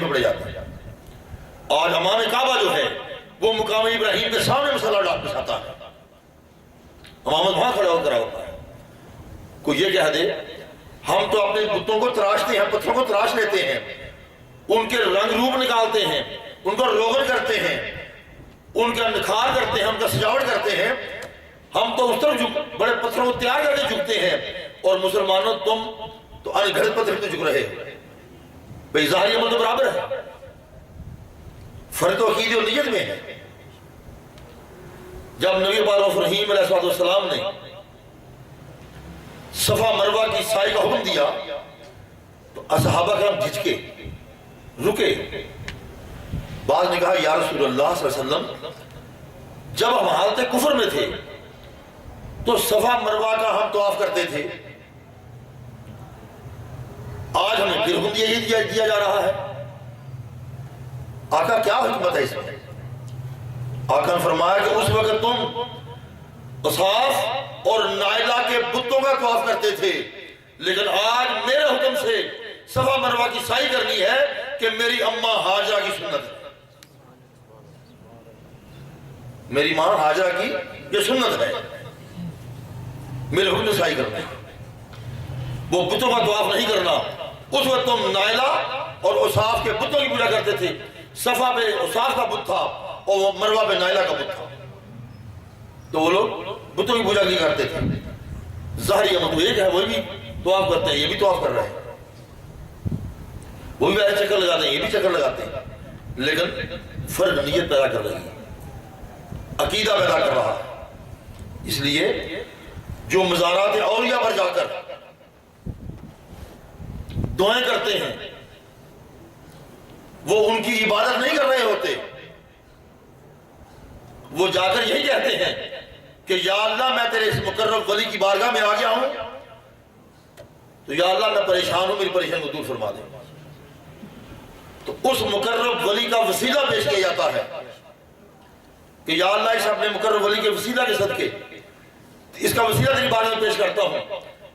پڑ جاتا ہے۔ آج امام کعبہ جو ہے وہ مقام ابراہیم کے سامنے مسلح بچھاتا ہے، امامت وہاں کھڑا ہو کر ہوتا ہے۔ کوئی یہ کہہ دے ہم تو اپنے بتوں کو تراشتے ہیں، پتھروں کو تراش لیتے ہیں، ان کے رنگ روپ نکالتے ہیں، ان کو روغن کرتے ہیں، ان کا نکھار کرتے ہیں، ان کا سجاوٹ کرتے ہیں، ہم تو اس طرح بڑے پتھروں کو تیار کر کے جھکتے ہیں، اور مسلمانوں تم تو ان گھڑے پتھر تو جھک رہے ہو۔ بھئی ظاہری عمل تو برابر ہے، فرق تو عقیدے اور نیت میں ہے۔ جب نبی پاک رحیم علیہ السلام نے صفا مروہ کی سعی کا حکم دیا تو اصحابہ کرام جھجکے، رکے۔ بعض نے کہا یا رسول اللہ صلی اللہ علیہ وسلم جب ہم حالت کفر میں تھے تو صفا مروہ کا ہم طواف کرتے تھے، آج ہمیں پھر حکم دیا جا رہا ہے، آقا کیا حکمت ہے اس میں؟ آقا نے فرمایا کہ اس وقت تم اصحاف اور نائلہ کے بتوں کا طواف کرتے تھے، لیکن آج میرے حکم سے صفا مروہ کی سعی کرنی ہے کہ میری اماں حاجرہ کی سنت ہے، میری ماں حاجرہ کی یہ سنت ہے، میرے حکم سے سعی کرنا ہے، وہ بتوں کا طواف نہیں کرنا۔ اس وقت تم نائلہ اور اصحاف کے بتوں کی پوجا کرتے تھے، صفا پہ اصحاف کا بت تھا اور مروہ پہ نائلہ کا بت تھا، تو وہ لوگ بتوں کی پوجا نہیں کرتے تھے۔ ظاہری عمل تو ایک ہے، وہ بھی طواف کرتے ہیں، یہ بھی طواف کر رہے ہیں، وہ بھی ایسے چکر لگاتے ہیں، یہ بھی چکر لگاتے ہیں، لیکن فرق نیت پیدا کر رہی ہے، عقیدہ پیدا کر رہا ہے۔ اس لیے جو مزارات اولیاء پر جا کر دعائیں کرتے ہیں وہ ان کی عبادت نہیں کر رہے ہوتے، وہ جا کر یہی کہتے ہیں کہ یا اللہ میں تیرے اس مقرب ولی کی بارگاہ میں آ گیا ہوں، تو یا اللہ میں پریشان ہوں، میری پریشانی کو دور فرما دے۔ تو اس مقرب ولی کا وسیلہ پیش کیا جاتا ہے کہ یا اللہ اس اپنے مقرب ولی کے وسیلہ کے صدقے اس کا وسیلہ تیری بارگاہ میں پیش کرتا ہوں،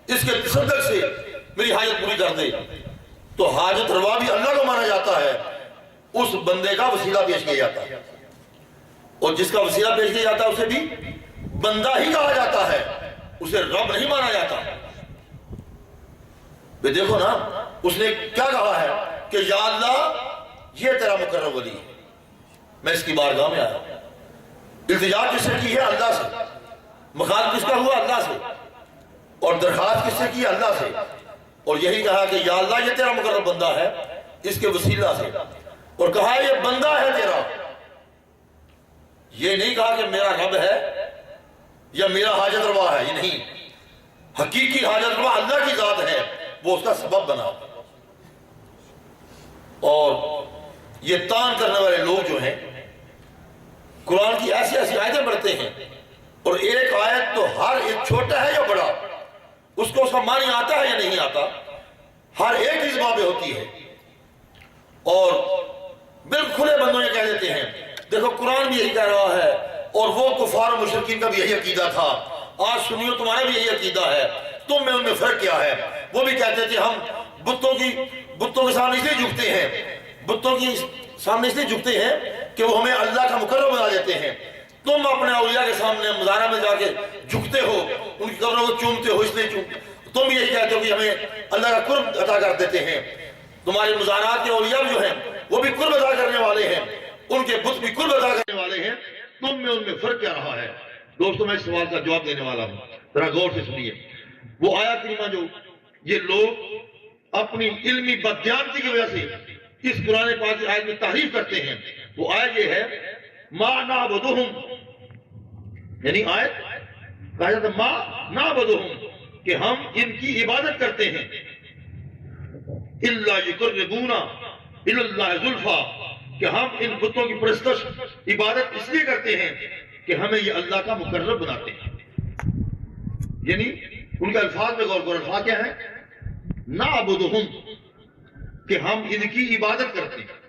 اس کے تصدق سے میری حاجت پوری کر دے۔ تو حاجت روا بھی اللہ کو مانا جاتا ہے، اس بندے کا وسیلہ پیش کیا جاتا ہے، اور جس کا وسیلہ پیش کیا جاتا ہے اسے بھی بندہ ہی کہا جاتا ہے، اسے رب نہیں مانا جاتا۔ بے دیکھو نا اس نے کیا کہا ہے کہ یا اللہ یہ تیرا مقرب ولی ہے، میں اس کی بارگاہ میں آیا۔ التجا کس سے کی ہے؟ اللہ سے۔ مخاطب کس کا ہوا؟ اللہ سے۔ اور درخواست کس سے کی؟ اللہ سے۔ اور یہی کہا کہ یا اللہ یہ تیرا مقرب بندہ ہے، اس کے وسیلہ سے، اور کہا یہ بندہ ہے تیرا، یہ نہیں کہا کہ میرا رب ہے یا میرا حاجت روا ہے، یہ نہیں، حقیقی حاجت روا اللہ کی ذات ہے، وہ اس کا سبب بنا۔ اور یہ تان کرنے والے لوگ جو ہیں قرآن کی ایسی ایسی آیتیں پڑھتے ہیں، اور ایک آیت تو ہر ایک چھوٹا ہے یا بڑا اس کو اس کا معنی آتا ہے یا نہیں آتا، ہر ایک کی زبان پہ ہوتی ہے، اور بالکل کھلے بندوں یہ کہہ دیتے ہیں دیکھو قرآن بھی یہی کہہ رہا ہے، اور وہ کفار و مشرکین کا بھی یہی عقیدہ تھا، آج سنیو تمہارا بھی یہی عقیدہ ہے، تم میں ان میں فرق کیا ہے؟ وہ بھی کہتے تھے ہم بتوں کے سامنے اس لیے جھکتے ہیں، بتوں کی سامنے اس لیے جھکتے ہیں کہ وہ ہمیں اللہ کا مقرب بنا دیتے ہیں، تم اپنے اولیاء کے سامنے مزارہ میں جا کے جھکتے ہو، ان کی قبروں کو چومتے ہو، اس لیے تم یہی کہتے ہو کہ ہمیں اللہ کا قرب عطا کر دیتے ہیں، تمہارے مزارات کے اولیاء جو ہیں وہ بھی قرب عطا کرنے والے ہیں، ان کے بت بھی قرب عطا کرنے والے ہیں، تم میں ان میں فرق کیا رہا ہے؟ دوستوں میں اس سوال کا جواب دینے والا ہوں، ذرا غور سے سنیے۔ وہ آیت کریمہ جو یہ لوگ اپنی علمی بددیانتی کی وجہ سے اس قرآن پاک کی آیت میں تحریف کرتے ہیں، وہ آیت یہ ہے ما نعبدہم، یعنی آیت کہا جاتا ہے ما نعبدہم کہ ہم ان کی عبادت کرتے ہیں، الا یقربونا الی اللہ زلفا کہ ہم ان بتوں کی پرستش عبادت اس لیے کرتے ہیں کہ ہمیں یہ اللہ کا مقرب بناتے ہیں۔ یعنی ان کے الفاظ میں غور کرو، الفاظ کیا ہے؟ نعبدہم کہ ہم ان کی عبادت کرتے ہیں،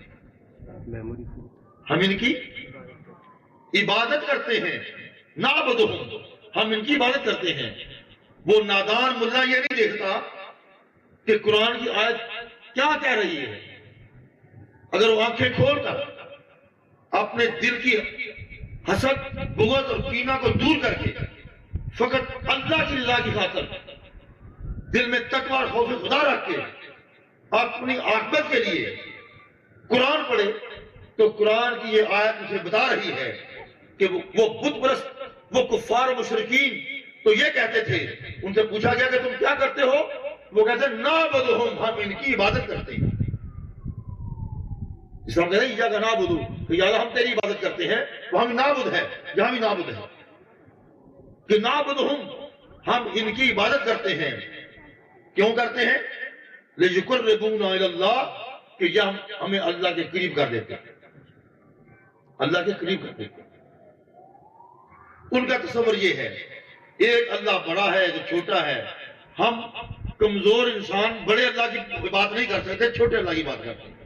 ہم ان کی عبادت کرتے ہیں، نعبدہم ہم ان کی عبادت کرتے ہیں۔ وہ نادان ملا یہ نہیں دیکھتا کہ قرآن کی آیت کیا کہہ رہی ہے، اگر وہ آنکھیں کھول کر اپنے دل کی حسد، بغض اور کینہ کو دور کر کے فقط اللہ کی خاطر دل میں تقوی اور خوف خدا رکھ کے اپنی عاقبت کے لیے قرآن پڑھے، تو قرآن کی یہ آیت اسے بتا رہی ہے کہ وہ بت پرست، وہ کفار و مشرکین تو یہ کہتے تھے، ان سے پوچھا گیا کہ تم کیا کرتے ہو؟ وہ کہتے ہیں نعبدہم، ہم ان کی عبادت کرتے ہیں۔ اسلام کہتے ہیں ایاک نعبد، کہ یا اللہ ہم تیری عبادت کرتے ہیں، وہاں بھی نعبد ہے، یہاں بھی نعبد ہے کہ نعبدہم، ہم ان کی عبادت کرتے ہیں۔ کیوں کرتے ہیں؟ لِيُقَرِّبُونَا إِلَى اللَّهِ، کہ یہ ہمیں اللہ کے قریب کر دیتے ہیں، اللہ کے قریب کر دیتے ہیں۔ ان کا تصور یہ ہے ایک اللہ بڑا ہے جو چھوٹا ہے، ہم کمزور انسان بڑے اللہ کی بات نہیں کر سکتے، چھوٹے اللہ کی بات کرتے ہیں۔